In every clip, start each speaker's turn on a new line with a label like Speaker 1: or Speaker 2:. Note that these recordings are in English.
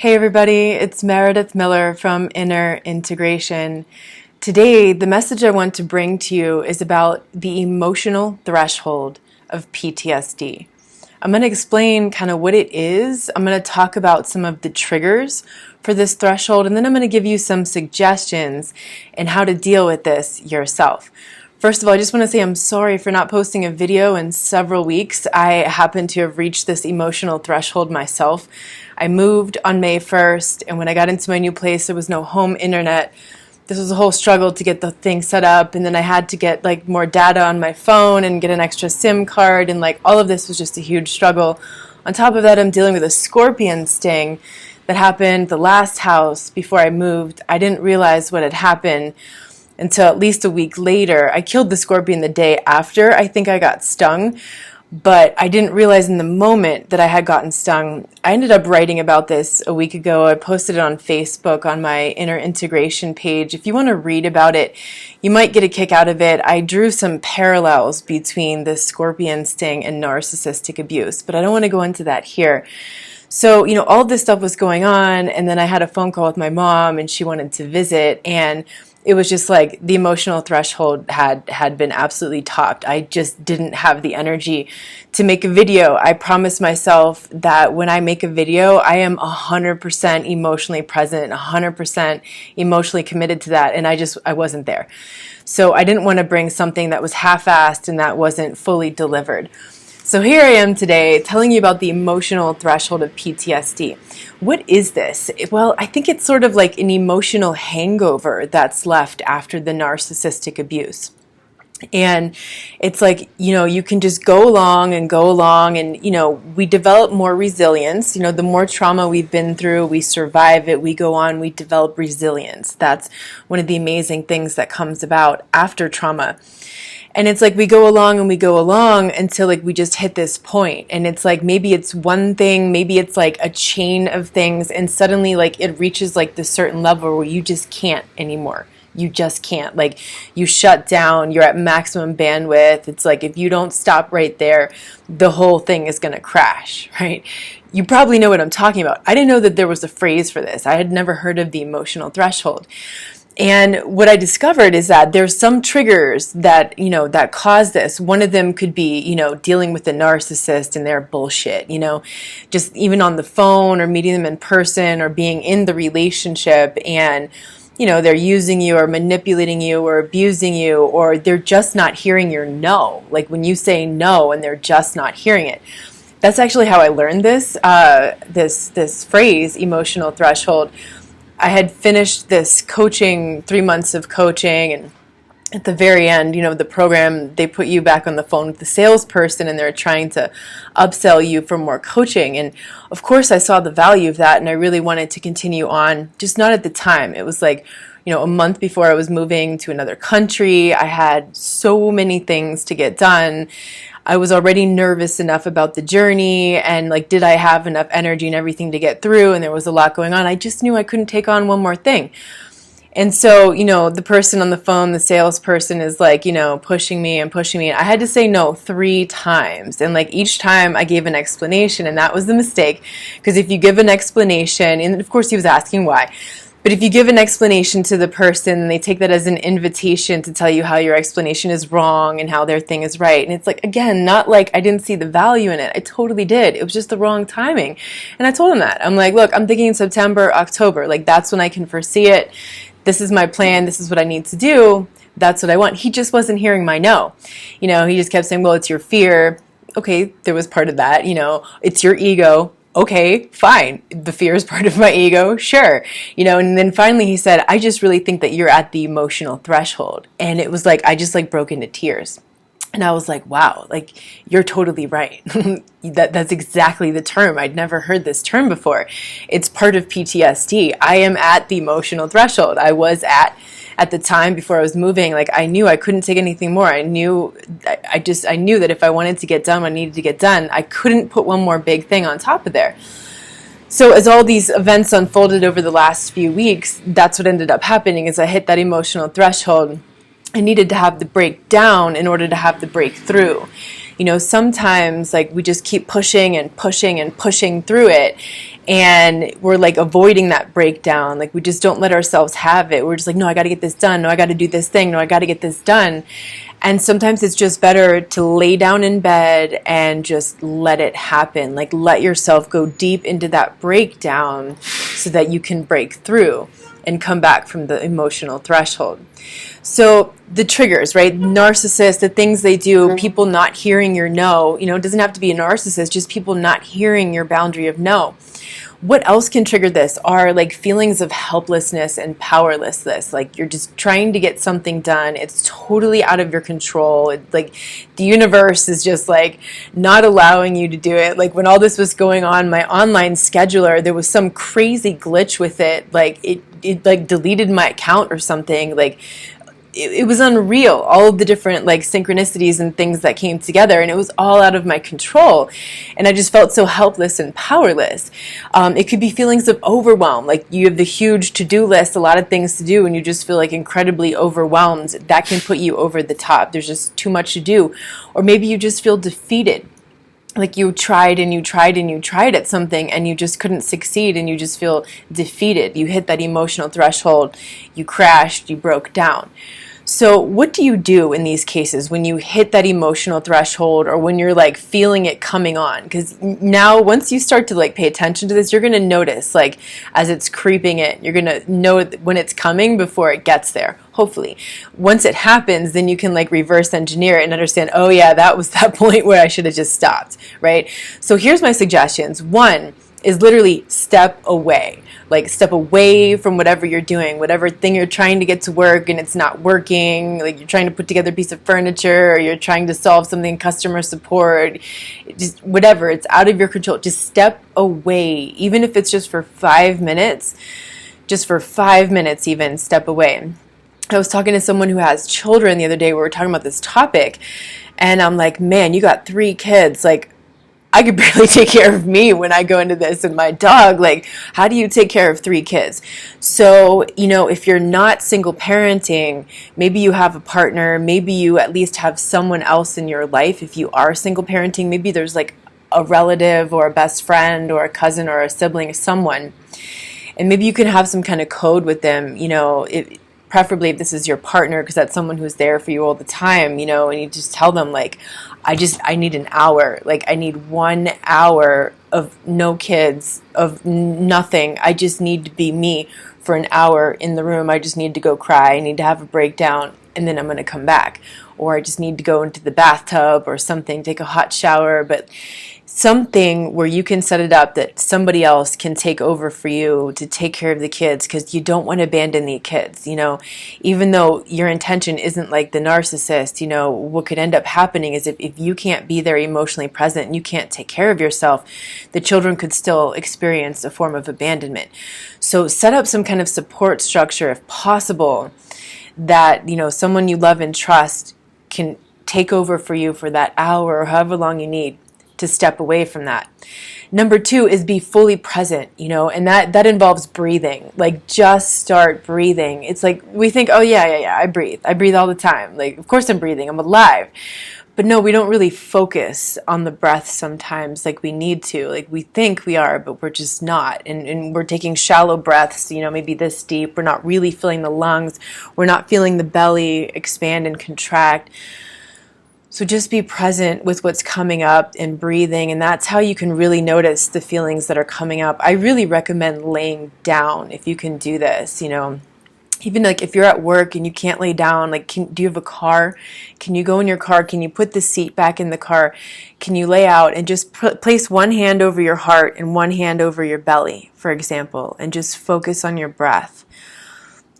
Speaker 1: Hey everybody, it's Meredith Miller from Inner Integration. Today, the message I want to bring to you is about the emotional threshold of PTSD. I'm going to explain kind of what it is. I'm going to talk about some of the triggers for this threshold, and then I'm going to give you some suggestions in how to deal with this yourself. First of all, I just want to say I'm sorry for not posting a video in several weeks. I happen to have reached this emotional threshold myself. I moved on May 1st, and when I got into my new place, there was no home internet. This was a whole struggle to get the thing set up, and then I had to get more data on my phone and get an extra SIM card, and all of this was just a huge struggle. On top of that, I'm dealing with a scorpion sting that happened the last house before I moved. I didn't realize what had happened until at least a week later. I killed the scorpion the day after I think I got stung, but I didn't realize in the moment that I had gotten stung. I ended up writing about this a week ago. I posted it on Facebook on my Inner Integration page. If you want to read about it, you might get a kick out of it. I drew some parallels between the scorpion sting and narcissistic abuse, but I don't want to go into that here. So, all this stuff was going on, and then I had a phone call with my mom, and she wanted to visit, and it was just the emotional threshold had been absolutely topped. I just didn't have the energy to make a video. I promised myself that when I make a video, I am 100% emotionally present, 100% emotionally committed to that, and I wasn't there. So I didn't want to bring something that was half-assed and that wasn't fully delivered. So here I am today telling you about the emotional threshold of PTSD. What is this? Well, I think it's sort of like an emotional hangover that's left after the narcissistic abuse. And it's you can just go along and, we develop more resilience. The more trauma we've been through, we survive it, we go on, we develop resilience. That's one of the amazing things that comes about after trauma. And it's we go along until we just hit this point. And it's maybe it's one thing, maybe it's a chain of things, and suddenly it reaches this certain level where you just can't anymore. You just can't. You shut down, you're at maximum bandwidth. It's if you don't stop right there, the whole thing is going to crash, right? You probably know what I'm talking about. I didn't know that there was a phrase for this. I had never heard of the emotional threshold. And what I discovered is that there's some triggers that, that cause this. One of them could be, dealing with a narcissist and their bullshit, just even on the phone or meeting them in person or being in the relationship and, they're using you or manipulating you or abusing you, or they're just not hearing your no. When you say no and they're just not hearing it. That's actually how I learned this phrase, emotional threshold. I had finished this coaching, 3 months of coaching, and at the very end, the program, they put you back on the phone with the salesperson and they're trying to upsell you for more coaching. And of course, I saw the value of that and I really wanted to continue on, just not at the time. It was a month before I was moving to another country. I had so many things to get done. I was already nervous enough about the journey and did I have enough energy and everything to get through? And there was a lot going on. I just knew I couldn't take on one more thing. And so, the person on the phone, the salesperson is pushing me. And I had to say no 3 times. And each time I gave an explanation, and that was the mistake. Because if you give an explanation, and of course he was asking why, but if you give an explanation to the person, they take that as an invitation to tell you how your explanation is wrong and how their thing is right. And it's again, not I didn't see the value in it. I totally did. It was just the wrong timing. And I told him that. I'm look, I'm thinking September, October. That's when I can foresee it. This is my plan. This is what I need to do. That's what I want. He just wasn't hearing my no. He just kept saying, well, it's your fear. Okay, there was part of that. It's your ego. Okay, fine. The fear is part of my ego. Sure. And then finally he said, I just really think that you're at the emotional threshold. And it was I just broke into tears. And I was wow, you're totally right. That's exactly the term. I'd never heard this term before. It's part of PTSD. I am at the emotional threshold. I was at the time before I was moving, I knew I couldn't take anything more. I knew that if I wanted to get done what I needed to get done, I couldn't put one more big thing on top of there. So as all these events unfolded over the last few weeks, that's what ended up happening is I hit that emotional threshold. I needed to have the breakdown in order to have the breakthrough. Sometimes like we just keep pushing and pushing and pushing through it, and we're like avoiding that breakdown. Like we just don't let ourselves have it. We're just like, no, I got to get this done. No, I got to do this thing. No, I got to get this done. And sometimes it's just better to lay down in bed and just let it happen. Like let yourself go deep into that breakdown so that you can break through and come back from the emotional threshold. So the triggers, right? Narcissists, the things they do, people not hearing your no, it doesn't have to be a narcissist, just people not hearing your boundary of no. What else can trigger this are like feelings of helplessness and powerlessness. Like you're just trying to get something done. It's totally out of your control. It's like the universe is just like not allowing you to do it. Like when all this was going on, my online scheduler, there was some crazy glitch with it. Like it like deleted my account or something. Like it was unreal, all of the different like synchronicities and things that came together, and it was all out of my control, and I just felt so helpless and powerless. It could be feelings of overwhelm, like you have the huge to-do list, a lot of things to do, and you just feel like incredibly overwhelmed. That can put you over the top. There's just too much to do. Or maybe you just feel defeated. Like you tried and you tried and you tried at something and you just couldn't succeed, and you just feel defeated. You hit that emotional threshold, you crashed, you broke down. So what do you do in these cases when you hit that emotional threshold, or when you're like feeling it coming on? Because now once you start to like pay attention to this, you're going to notice like as it's creeping in, you're going to know when it's coming before it gets there. Hopefully, once it happens, then you can like reverse engineer it and understand, oh yeah, that was that point where I should have just stopped, right? So here's my suggestions. One is literally step away. Like step away from whatever you're doing, whatever thing you're trying to get to work and it's not working. Like you're trying to put together a piece of furniture, or you're trying to solve something in customer support, just whatever, it's out of your control. Just step away, even if it's just for 5 minutes, even step away. I was talking to someone who has children the other day. We were talking about this topic, and I'm like, man, you got 3 kids. Like, I could barely take care of me when I go into this, and my dog. Like, how do you take care of 3 kids? So, if you're not single parenting, maybe you have a partner, maybe you at least have someone else in your life. If you are single parenting, maybe there's like a relative or a best friend or a cousin or a sibling, someone. And maybe you can have some kind of code with them, preferably if this is your partner, because that's someone who's there for you all the time, and you just tell them like, I need an hour. Like I need 1 hour of no kids, of nothing. I just need to be me for an hour in the room. I just need to go cry. I need to have a breakdown, and then I'm going to come back. Or I just need to go into the bathtub or something, take a hot shower, but something where you can set it up that somebody else can take over for you to take care of the kids, because you don't want to abandon the kids. Even though your intention isn't like the narcissist, what could end up happening is if you can't be there emotionally present and you can't take care of yourself, the children could still experience a form of abandonment. So set up some kind of support structure if possible, that someone you love and trust can take over for you for that hour or however long you need to step away from that. Number 2 is be fully present, and that involves breathing. Like just start breathing. It's like we think, oh yeah, I breathe all the time. Like of course I'm breathing, I'm alive. But no, we don't really focus on the breath sometimes like we need to. Like we think we are, but we're just not. And we're taking shallow breaths, maybe this deep. We're not really feeling the lungs. We're not feeling the belly expand and contract. So just be present with what's coming up and breathing, and that's how you can really notice the feelings that are coming up. I really recommend laying down if you can do this, Even like if you're at work and you can't lay down, like do you have a car? Can you go in your car? Can you put the seat back in the car? Can you lay out and just place one hand over your heart and one hand over your belly, for example, and just focus on your breath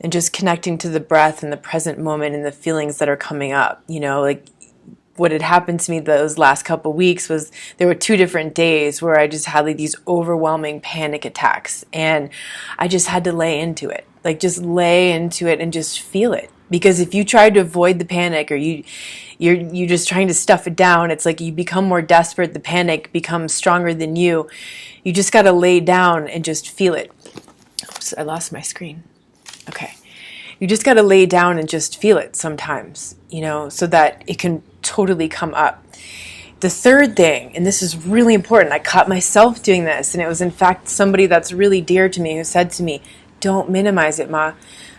Speaker 1: and just connecting to the breath and the present moment and the feelings that are coming up, like what had happened to me those last couple weeks was there were 2 different days where I just had like these overwhelming panic attacks, and I just had to lay into it. Like just lay into it and just feel it. Because if you try to avoid the panic, or you're just trying to stuff it down, it's like you become more desperate, the panic becomes stronger than you. You just got to lay down and just feel it. Oops, I lost my screen. Okay. You just got to lay down and just feel it sometimes, so that it can totally come up. The third thing, and this is really important, I caught myself doing this, and it was in fact somebody that's really dear to me who said to me, don't minimize it, Ma.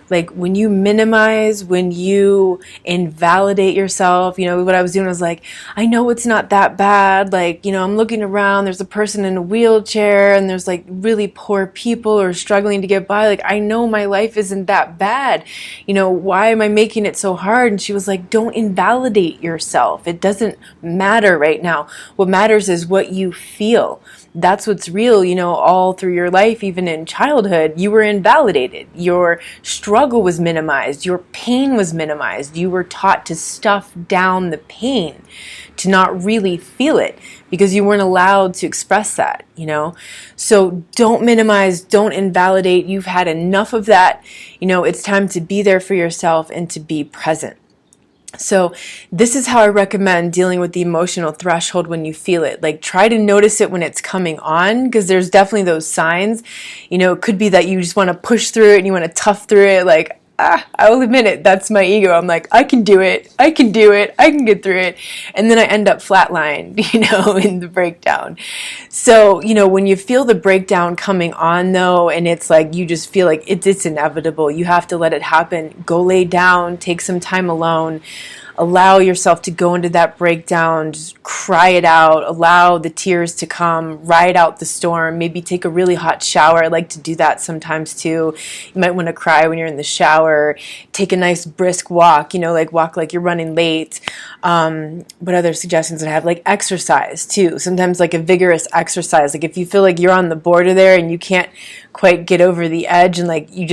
Speaker 1: Like, when you minimize, when you invalidate yourself, what I was doing was like, I know it's not that bad. Like, I'm looking around, there's a person in a wheelchair and there's like really poor people who are struggling to get by. Like, I know my life isn't that bad. Why am I making it so hard? And she was like, don't invalidate yourself. It doesn't matter right now. What matters is what you feel. That's what's real, all through your life, even in childhood, you were invalidated. Your struggle was minimized. Your pain was minimized. You were taught to stuff down the pain, to not really feel it, because you weren't allowed to express that, So don't minimize, don't invalidate. You've had enough of that. It's time to be there for yourself and to be present. So this is how I recommend dealing with the emotional threshold when you feel it. Like, try to notice it when it's coming on, because there's definitely those signs. It could be that you just want to push through it and you want to tough through it. Like, I will admit it, that's my ego. I'm like, I can do it, I can do it, I can get through it. And then I end up flatlined, in the breakdown. So, when you feel the breakdown coming on though, and it's like, you just feel like it's inevitable, you have to let it happen. Go lay down, take some time alone. Allow yourself to go into that breakdown, just cry it out, allow the tears to come, ride out the storm, maybe take a really hot shower. I like to do that sometimes too. You might want to cry when you're in the shower, take a nice brisk walk, like walk like you're running late. What other suggestions I have? Like exercise too. Sometimes like a vigorous exercise. Like if you feel like you're on the border there and you can't quite get over the edge and like you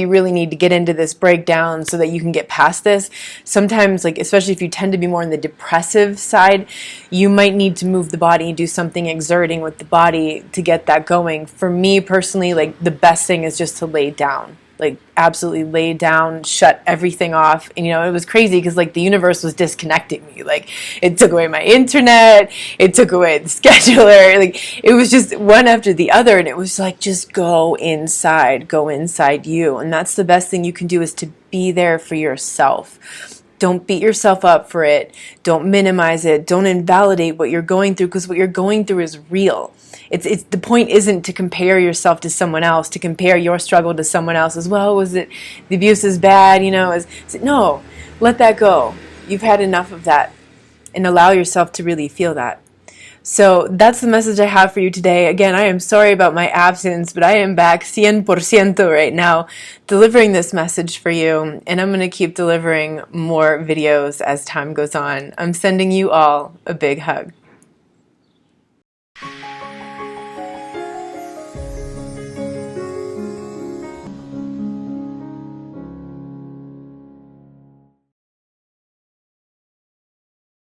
Speaker 1: really need to get into this breakdown so that you can get past this. Sometimes, like especially if you tend to be more on the depressive side, you might need to move the body and do something exerting with the body to get that going. For me personally, like the best thing is just to lay down. Like absolutely lay down, shut everything off. And it was crazy because like the universe was disconnecting me. Like it took away my internet, it took away the scheduler. Like it was just one after the other, and it was like, just go inside you. And that's the best thing you can do, is to be there for yourself. Don't beat yourself up for it. Don't minimize it. Don't invalidate what you're going through, because what you're going through is real. It's the point isn't to compare yourself to someone else, to compare your struggle to someone else as well. Was it the abuse is bad? No, let that go. You've had enough of that, and allow yourself to really feel that. So that's the message I have for you today. Again, I am sorry about my absence, but I am back 100% right now delivering this message for you, and I'm going to keep delivering more videos as time goes on. I'm sending you all a big hug.